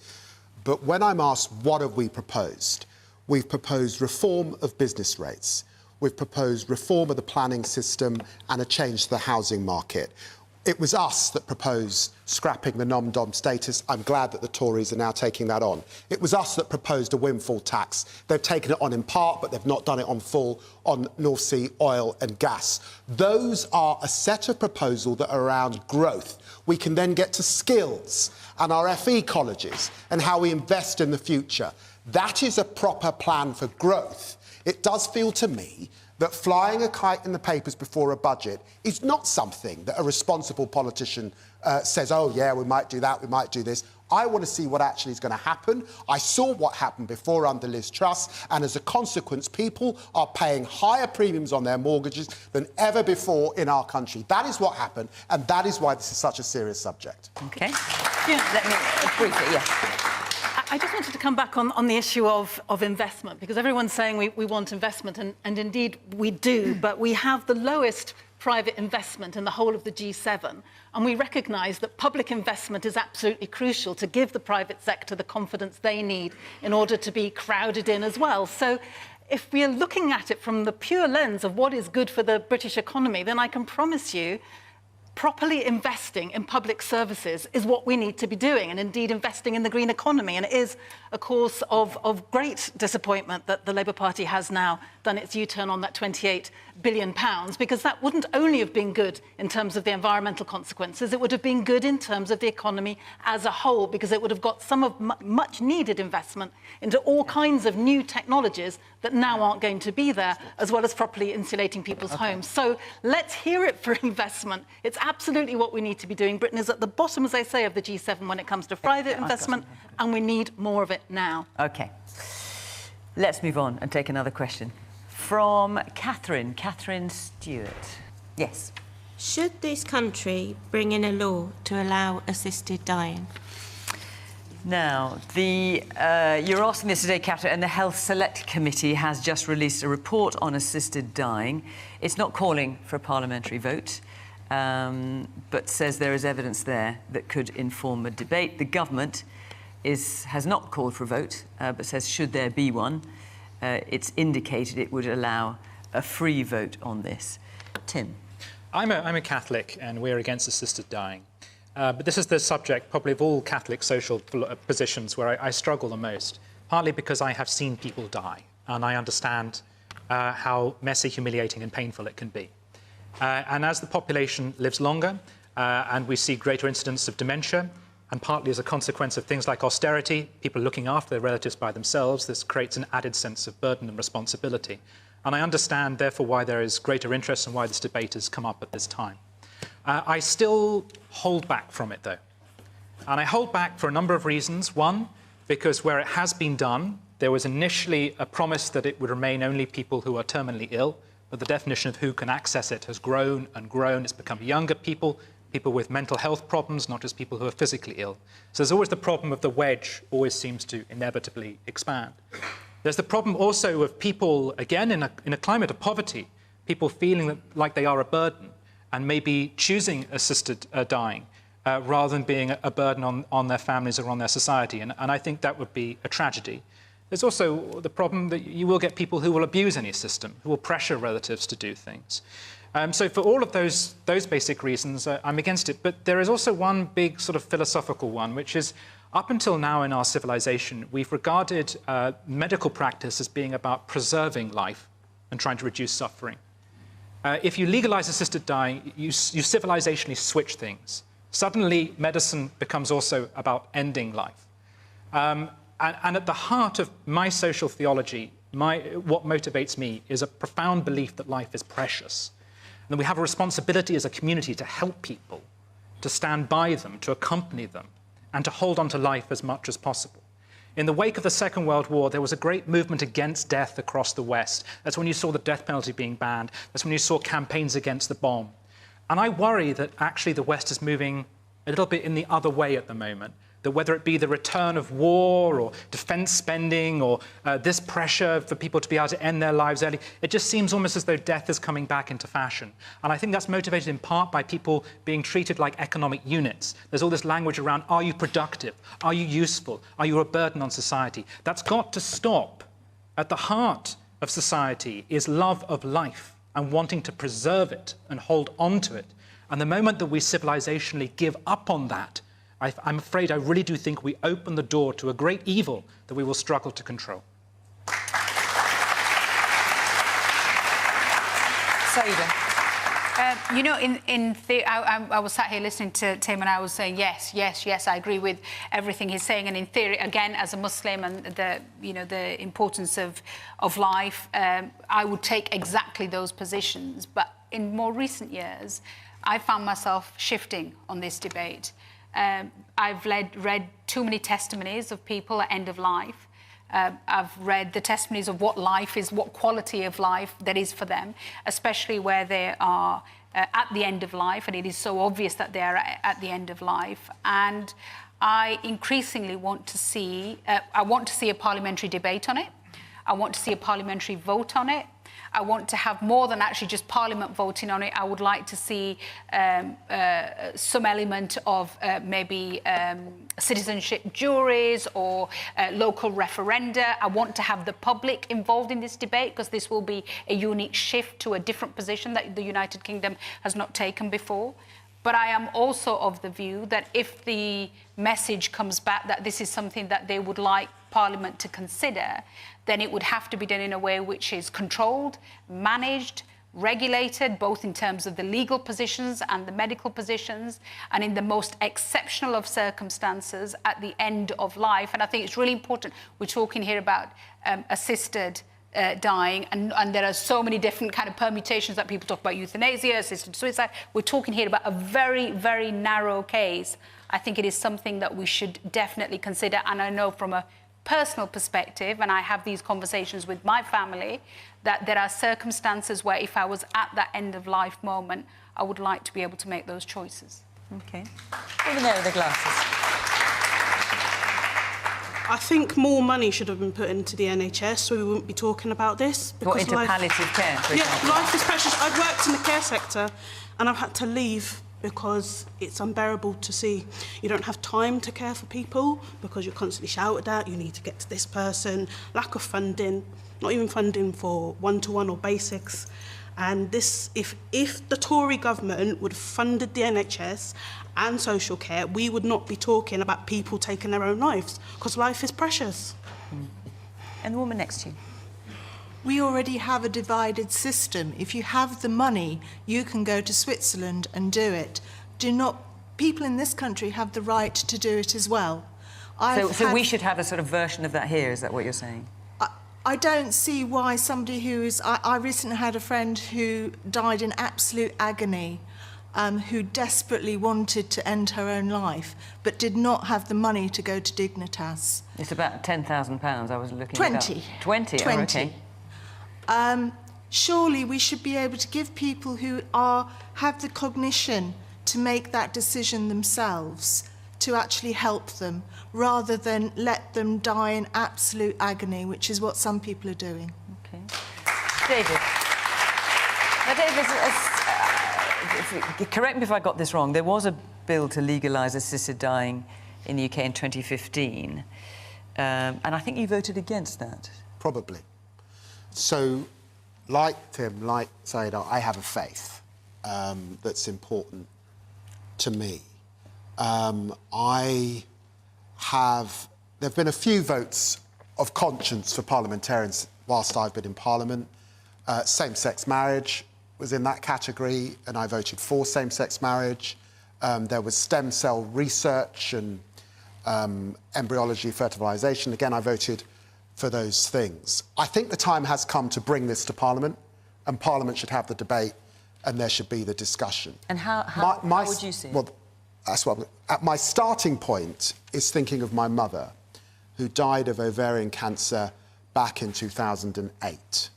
But when I'm asked what have we proposed, we've proposed reform of business rates. We've proposed reform of the planning system and a change to the housing market. It was us that proposed scrapping the non-dom status. I'm glad that the Tories are now taking that on. It was us that proposed a windfall tax. They've taken it on in part, but they've not done it on full on North Sea oil and gas. Those are a set of proposals that are around growth. We can then get to skills and our FE colleges and how we invest in the future. That is a proper plan for growth. It does feel to me that flying a kite in the papers before a budget is not something that a responsible politician says, oh, yeah, we might do that, we might do this. I want to see what actually is going to happen. I saw what happened before under Liz Truss, and as a consequence, people are paying higher premiums on their mortgages than ever before in our country. That is what happened, and that is why this is such a serious subject. OK. Yeah, let me briefly, yeah. I just wanted to come back on the issue of investment, because everyone's saying we want investment, and indeed we do, but we have the lowest private investment in the whole of the G7, and we recognise that public investment is absolutely crucial to give the private sector the confidence they need in order to be crowded in as well. So if we are looking at it from the pure lens of what is good for the British economy, then I can promise you properly investing in public services is what we need to be doing, and indeed investing in the green economy. And it is a cause of great disappointment that the Labour Party has now done its U-turn on that £28 billion, because that wouldn't only have been good in terms of the environmental consequences, it would have been good in terms of the economy as a whole, because it would have got some of much needed investment into all kinds of new technologies that now aren't going to be there, as well as properly insulating people's homes. So let's hear it for investment. It's absolutely what we need to be doing. Britain is at the bottom, as I say, of the G7 when it comes to private investment, and we need more of it now. OK. Let's move on and take another question. From Catherine Stewart. Yes. Should this country bring in a law to allow assisted dying? Now, you're asking this today, Catherine, and the Health Select Committee has just released a report on assisted dying. It's not calling for a parliamentary vote, but says there is evidence there that could inform a debate. The government has not called for a vote, but says should there be one, it's indicated it would allow a free vote on this. Tim? I'm a Catholic, and we're against assisted dying. But this is the subject, probably, of all Catholic social positions where I struggle the most, partly because I have seen people die, and I understand how messy, humiliating and painful it can be. And as the population lives longer and we see greater incidence of dementia, and partly as a consequence of things like austerity, people looking after their relatives by themselves, this creates an added sense of burden and responsibility. And I understand, therefore, why there is greater interest and why this debate has come up at this time. I still hold back from it, though. And I hold back for a number of reasons. One, because where it has been done, there was initially a promise that it would remain only people who are terminally ill, but the definition of who can access it has grown and grown. It's become younger people, people with mental health problems, not just people who are physically ill. So there's always the problem of the wedge always seems to inevitably expand. There's the problem also of people, again, in a climate of poverty, people feeling like they are a burden and maybe choosing assisted dying rather than being a burden on their families or on their society. And I think that would be a tragedy. There's also the problem that you will get people who will abuse any system, who will pressure relatives to do things. So for all of those basic reasons, I'm against it. But there is also one big sort of philosophical one, which is up until now in our civilization, we've regarded medical practice as being about preserving life and trying to reduce suffering. If you legalize assisted dying, you civilizationally switch things. Suddenly, medicine becomes also about ending life. And at the heart of my social theology, what motivates me is a profound belief that life is precious. And that we have a responsibility as a community to help people, to stand by them, to accompany them, and to hold on to life as much as possible. In the wake of the Second World War, there was a great movement against death across the West. That's when you saw the death penalty being banned. That's when you saw campaigns against the bomb. And I worry that actually the West is moving a little bit in the other way at the moment. That whether it be the return of war or defense spending or this pressure for people to be able to end their lives early, it just seems almost as though death is coming back into fashion. And I think that's motivated in part by people being treated like economic units. There's all this language around, are you productive? Are you useful? Are you a burden on society? That's got to stop. At the heart of society is love of life and wanting to preserve it and hold on to it. And the moment that we civilizationally give up on that, I'm afraid I really do think we open the door to a great evil that we will struggle to control. Saida. You know, I was sat here listening to Tim and I was saying, yes, I agree with everything he's saying. And in theory, again, as a Muslim and the importance of life, I would take exactly those positions. But in more recent years, I found myself shifting on this debate. I've read too many testimonies of people at end of life. I've read the testimonies of what life is, what quality of life that is for them, especially where they are at the end of life, and it is so obvious that they are at the end of life. And I increasingly want to see, a parliamentary debate on it. I want to see a parliamentary vote on it. I want to have more than actually just Parliament voting on it. I would like to see some element of maybe citizenship juries or local referenda. I want to have the public involved in this debate because this will be a unique shift to a different position that the United Kingdom has not taken before. But I am also of the view that if the message comes back that this is something that they would like Parliament to consider, then it would have to be done in a way which is controlled, managed, regulated, both in terms of the legal positions and the medical positions, and in the most exceptional of circumstances at the end of life. And I think it's really important. We're talking here about assisted dying, and there are so many different kind of permutations that people talk about: euthanasia, assisted suicide. We're talking here about a very, very narrow case. I think it is something that we should definitely consider, and I know from a personal perspective, and I have these conversations with my family, that there are circumstances where if I was at that end of life moment, I would like to be able to make those choices. Okay. Over there with the glasses. I think more money should have been put into the NHS so we wouldn't be talking about this. What, into palliative care, for example? Yeah, life is precious. I've worked in the care sector and I've had to leave because it's unbearable to see. You don't have time to care for people because you're constantly shouted at, you need to get to this person, lack of funding, not even funding for one-to-one or basics. And this, if the Tory government would have funded the NHS and social care, we would not be talking about people taking their own lives, because life is precious. And the woman next to you. We already have a divided system. If you have the money, you can go to Switzerland and do it. Do not people in this country have the right to do it as well. So we should have a sort of version of that here, is that what you're saying? I don't see why somebody who is... I recently had a friend who died in absolute agony, who desperately wanted to end her own life, but did not have the money to go to Dignitas. It's about £10,000, I was looking 20. it up. 20? 20. Oh, okay. Surely we should be able to give people who have the cognition to make that decision themselves, to actually help them, rather than let them die in absolute agony, which is what some people are doing. Okay. David. Now, David, correct me if I got this wrong, there was a bill to legalise assisted dying in the UK in 2015, and I think you voted against that. Probably. So, like Tim, like Saida, I have a faith that's important to me. There have been a few votes of conscience for parliamentarians whilst I've been in Parliament. Same-sex marriage was in that category, and I voted for same-sex marriage. There was stem cell research and embryology, fertilisation. Again, I voted for those things. I think the time has come to bring this to Parliament, and Parliament should have the debate, and there should be the discussion. And how would you see it? Well, that's what my starting point is thinking of my mother, who died of ovarian cancer back in 2008.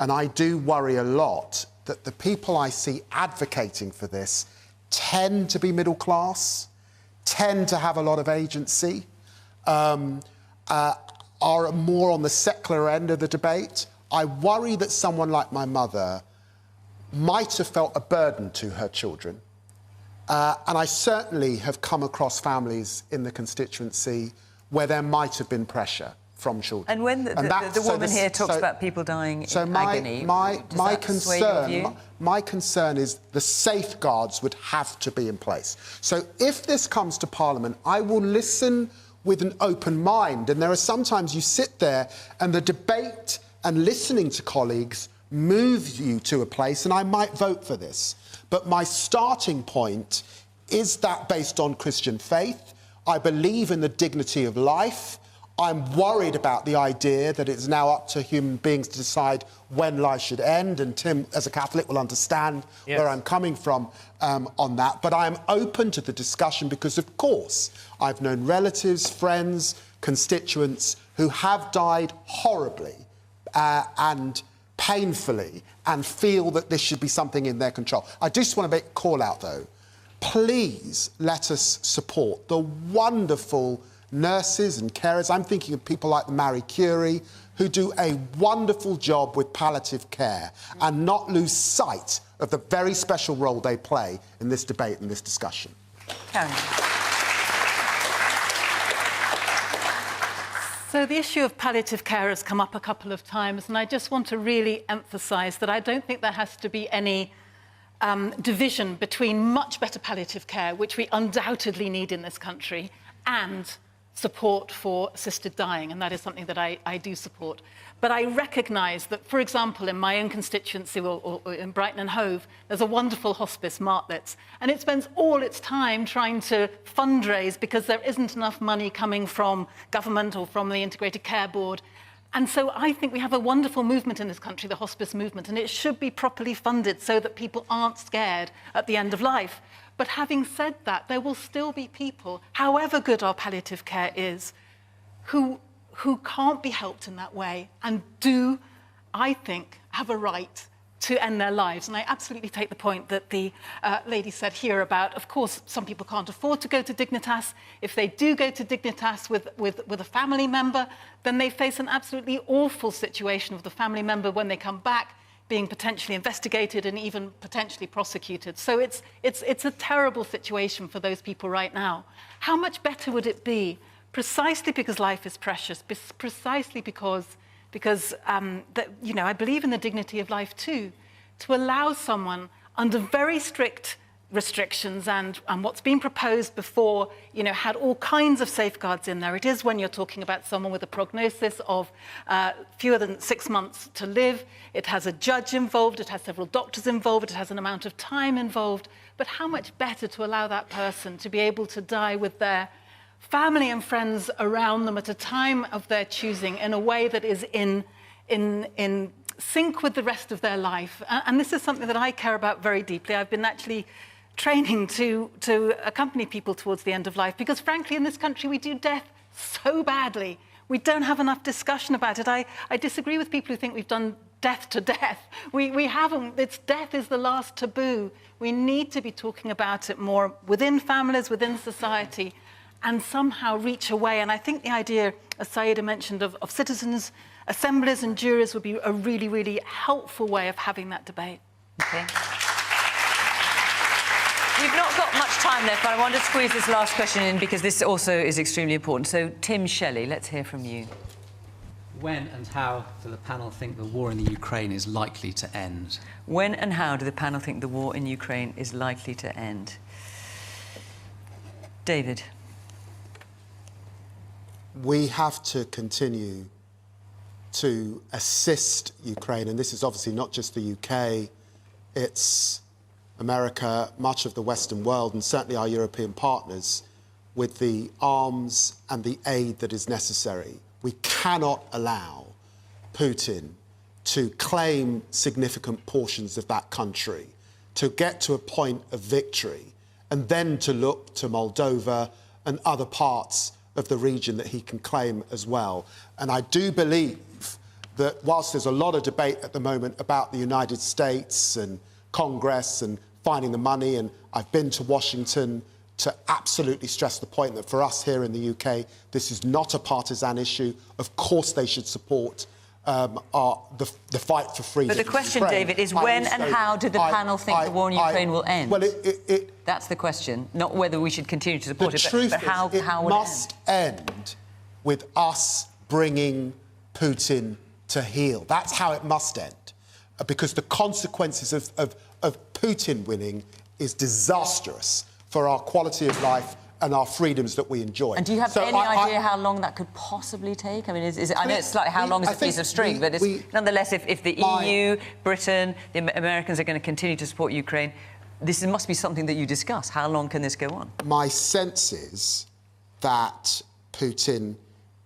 And I do worry a lot that the people I see advocating for this tend to be middle class, tend to have a lot of agency, are more on the secular end of the debate. I worry that someone like my mother might have felt a burden to her children. And I certainly have come across families in the constituency where there might have been pressure from children. And when the woman here talks about people dying in agony, my concern is the safeguards would have to be in place. So if this comes to Parliament, I will listen with an open mind. And there are sometimes you sit there and the debate and listening to colleagues moves you to a place, and I might vote for this. But my starting point is that based on Christian faith. I believe in the dignity of life. I'm worried about the idea that it's now up to human beings to decide when life should end, and Tim, as a Catholic, will understand where I'm coming from on that. But I am open to the discussion because, of course, I've known relatives, friends, constituents who have died horribly and painfully and feel that this should be something in their control. I just want to make a call out, though. Please let us support the wonderful nurses and carers. I'm thinking of people like the Marie Curie, who do a wonderful job with palliative care, and not lose sight of the very special role they play in this debate and this discussion. Karen. So the issue of palliative care has come up a couple of times, and I just want to really emphasise that I don't think there has to be any division between much better palliative care, which we undoubtedly need in this country, and support for assisted dying, and that is something that I do support. But I recognise that, for example, in my own constituency or in Brighton and Hove, there's a wonderful hospice, Martletts, and it spends all its time trying to fundraise because there isn't enough money coming from government or from the Integrated Care Board. And so I think we have a wonderful movement in this country, the hospice movement, and it should be properly funded so that people aren't scared at the end of life. But having said that, there will still be people, however good our palliative care is, who can't be helped in that way and do, I think, have a right to end their lives. And I absolutely take the point that the lady said here about, of course, some people can't afford to go to Dignitas. If they do go to Dignitas with a family member, then they face an absolutely awful situation of the family member when they come back being potentially investigated and even potentially prosecuted. So it's a terrible situation for those people right now. How much better would it be, precisely because life is precious, precisely because I believe in the dignity of life too, to allow someone under very strict restrictions and what's been proposed before, you know, had all kinds of safeguards in there. It is when you're talking about someone with a prognosis of fewer than 6 months to live. It has a judge involved, it has several doctors involved, it has an amount of time involved. But how much better to allow that person to be able to die with their family and friends around them at a time of their choosing in a way that is in sync with the rest of their life. And this is something that I care about very deeply. I've been actually training to accompany people towards the end of life because, frankly, in this country, we do death so badly. We don't have enough discussion about it. I disagree with people who think we've done death to death. We haven't. Death is the last taboo. We need to be talking about it more within families, within society, and somehow reach away. And I think the idea, as Saida mentioned, of citizens' assemblies and juries would be a really, really helpful way of having that debate. Okay. We've not got much time left, but I want to squeeze this last question in because this also is extremely important. So, Tim Shelley, let's hear from you. When and how do the panel think the war in the Ukraine is likely to end? When and how do the panel think the war in Ukraine is likely to end? David. We have to continue to assist Ukraine, and this is obviously not just the UK, it's America, much of the Western world, and certainly our European partners, with the arms and the aid that is necessary. We cannot allow Putin to claim significant portions of that country, to get to a point of victory, and then to look to Moldova and other parts of the region that he can claim as well. And I do believe that whilst there's a lot of debate at the moment about the United States and Congress and finding the money, and I've been to Washington to absolutely stress the point that for us here in the UK, this is not a partisan issue. Of course they should support the fight for freedom. But the question, David, is when and how do the panel think the war in Ukraine will end? Well, that's the question, not whether we should continue to support it, but how will it must end with us bringing Putin to heel. That's how it must end, because the consequences of Putin winning is disastrous for our quality of life and our freedoms that we enjoy. And do you have any idea how long that could possibly take? I mean, I know it's like how long is a piece of string, but nonetheless, if the EU, Britain, the Americans are going to continue to support Ukraine, this must be something that you discuss. How long can this go on? My sense is that Putin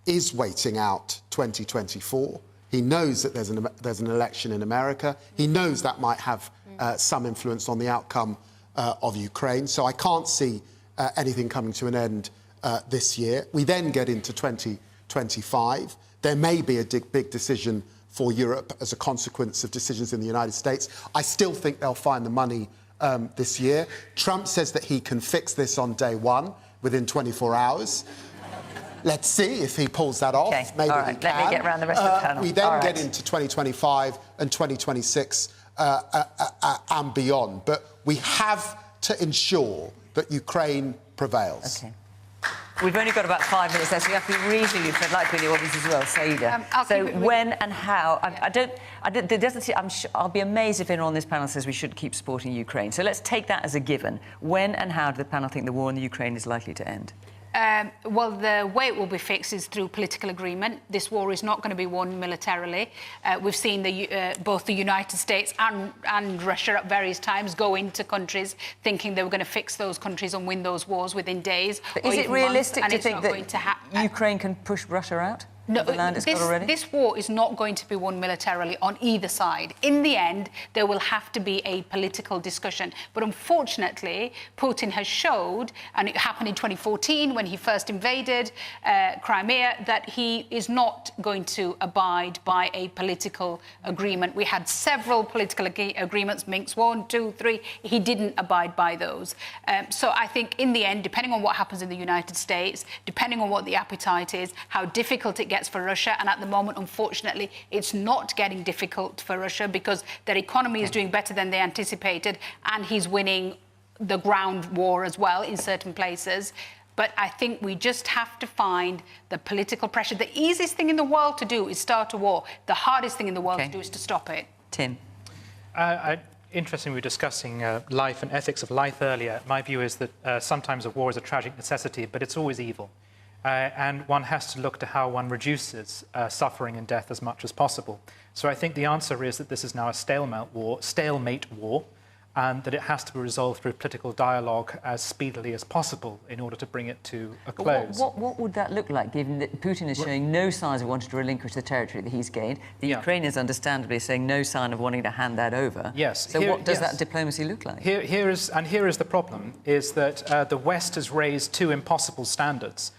is waiting out 2024. He knows that there's an election in America. He knows that might have some influence on the outcome of Ukraine. So I can't see anything coming to an end this year. We then get into 2025. There may be a big decision for Europe as a consequence of decisions in the United States. I still think they'll find the money this year. Trump says that he can fix this on day one, within 24 hours. Let's see if he pulls that off. Okay. Maybe all right. he can. Let me get around the rest of the panel. We then get into 2025 and 2026 and beyond. But we have to ensure that Ukraine prevails. Okay. We've only got about 5 minutes left, so we have to be reasonably brief. I'd like to be in the audience as well, Saida. So when and how? I'll be amazed if anyone on this panel says we should keep supporting Ukraine. So let's take that as a given. When and how do the panel think the war in the Ukraine is likely to end? Well, the way it will be fixed is through political agreement. This war is not going to be won militarily. We've seen both the United States and Russia at various times go into countries thinking they were going to fix those countries and win those wars within days. But is it realistic to think that Ukraine can push Russia out? No, this war is not going to be won militarily on either side. In the end, there will have to be a political discussion. But unfortunately, Putin has showed, and it happened in 2014 when he first invaded Crimea, that he is not going to abide by a political agreement. We had several political agreements, Minsk 1, 2, 3. He didn't abide by those. So I think in the end, depending on what happens in the United States, depending on what the appetite is, how difficult it gets for Russia, and at the moment, unfortunately, it's not getting difficult for Russia because their economy is doing better than they anticipated, and he's winning the ground war as well in certain places. But I think we just have to find the political pressure. The easiest thing in the world to do is start a war. The hardest thing in the world to do is to stop it. Tim. interesting we were discussing life and ethics of life earlier. My view is that sometimes a war is a tragic necessity, but it's always evil. And one has to look to how one reduces suffering and death as much as possible. So I think the answer is that this is now a stalemate war, and that it has to be resolved through political dialogue as speedily as possible in order to bring it to a close. What would that look like, given that Putin is showing no signs of wanting to relinquish the territory that he's gained? The Ukrainians, understandably, saying no sign of wanting to hand that over. Yes. So what does that diplomacy look like? Here is the problem, is that the West has raised two impossible standards.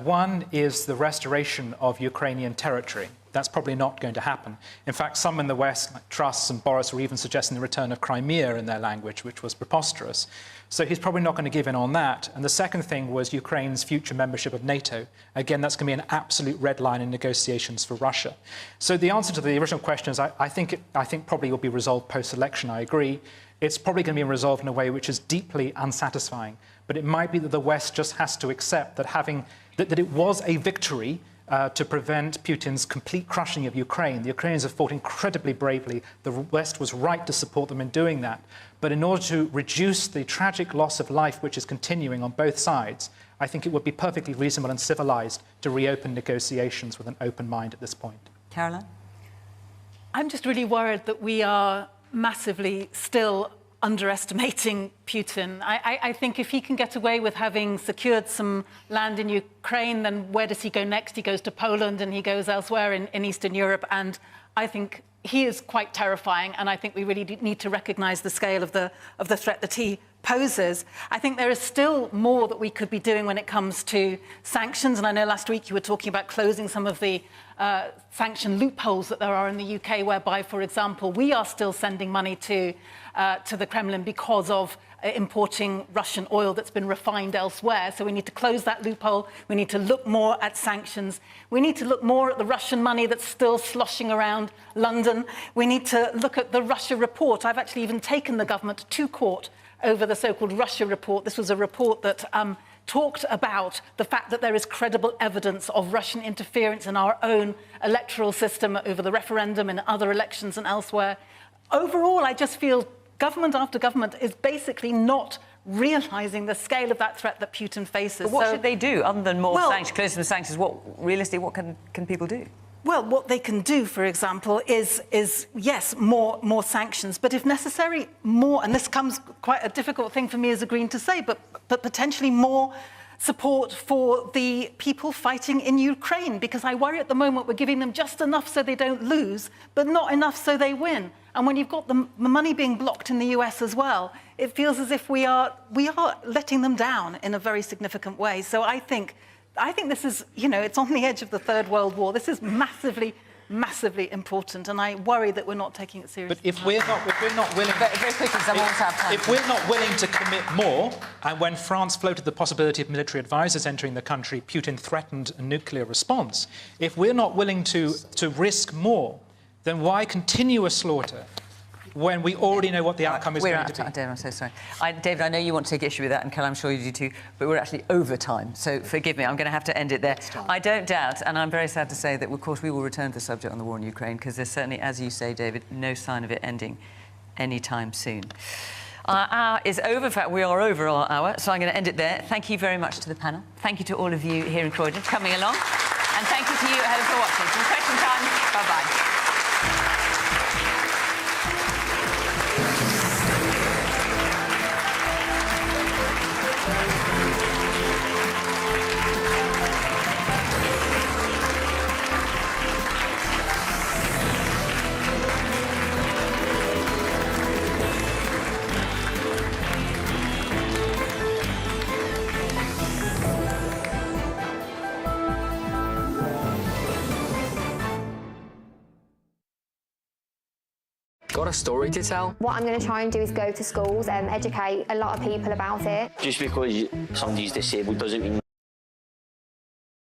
One is the restoration of Ukrainian territory. That's probably not going to happen. In fact, some in the West, like Truss and Boris, were even suggesting the return of Crimea in their language, which was preposterous. So he's probably not going to give in on that. And the second thing was Ukraine's future membership of NATO. Again, that's going to be an absolute red line in negotiations for Russia. So the answer to the original question is I think probably will be resolved post-election, I agree. It's probably going to be resolved in a way which is deeply unsatisfying. But it might be that the West just has to accept that that it was a victory to prevent Putin's complete crushing of Ukraine. The Ukrainians have fought incredibly bravely. The West was right to support them in doing that. But in order to reduce the tragic loss of life which is continuing on both sides, I think it would be perfectly reasonable and civilized to reopen negotiations with an open mind at this point. Caroline? I'm just really worried that we are massively still underestimating Putin. I think if he can get away with having secured some land in Ukraine, then where does he go next? He goes to Poland and he goes elsewhere in Eastern Europe. And I think he is quite terrifying. And I think we really need to recognise the scale of the threat that he poses. I think there is still more that we could be doing when it comes to sanctions. And I know last week you were talking about closing some of the sanction loopholes that there are in the UK, whereby, for example, we are still sending money to the Kremlin because of importing Russian oil that's been refined elsewhere. So we need to close that loophole. We need to look more at sanctions. We need to look more at the Russian money that's still sloshing around London. We need to look at the Russia report. I've actually even taken the government to court over the so-called Russia report. This was a report that talked about the fact that there is credible evidence of Russian interference in our own electoral system over the referendum and other elections and elsewhere. Overall, I just feel government after government is basically not realising the scale of that threat that Putin faces. But what should they do, other than more sanctions, closing the sanctions? What can people do? Well, what they can do, for example, is yes, more sanctions, but if necessary, more, and this comes quite a difficult thing for me as a Green to say, but potentially more support for the people fighting in Ukraine, because I worry at the moment we're giving them just enough so they don't lose, but not enough so they win. And when you've got the money being blocked in the US as well, it feels as if we are letting them down in a very significant way. So I think this is, it's on the edge of the Third World War. This is massively, massively important, and I worry that we're not taking it seriously. But if we're not willing, very quickly, because I won't have time. If we're not willing to commit more, and when France floated the possibility of military advisors entering the country, Putin threatened a nuclear response. If we're not willing to risk more, then why continue a slaughter when we already know what the outcome is going to be? David, I'm so sorry. David, I know you want to take issue with that, and Kel, I'm sure you do too, but we're actually over time, so forgive me, I'm going to have to end it there. I don't doubt, and I'm very sad to say that, of course, we will return to the subject on the war in Ukraine, because there's certainly, as you say, David, no sign of it ending anytime soon. Our hour is over. In fact, we are over our hour, so I'm going to end it there. Thank you very much to the panel. Thank you to all of you here in Croydon for coming along, and thank you to you at home for watching. From Question Time, bye-bye. Got a story to tell? What I'm going to try and do is go to schools and educate a lot of people about it. Just because somebody's disabled doesn't mean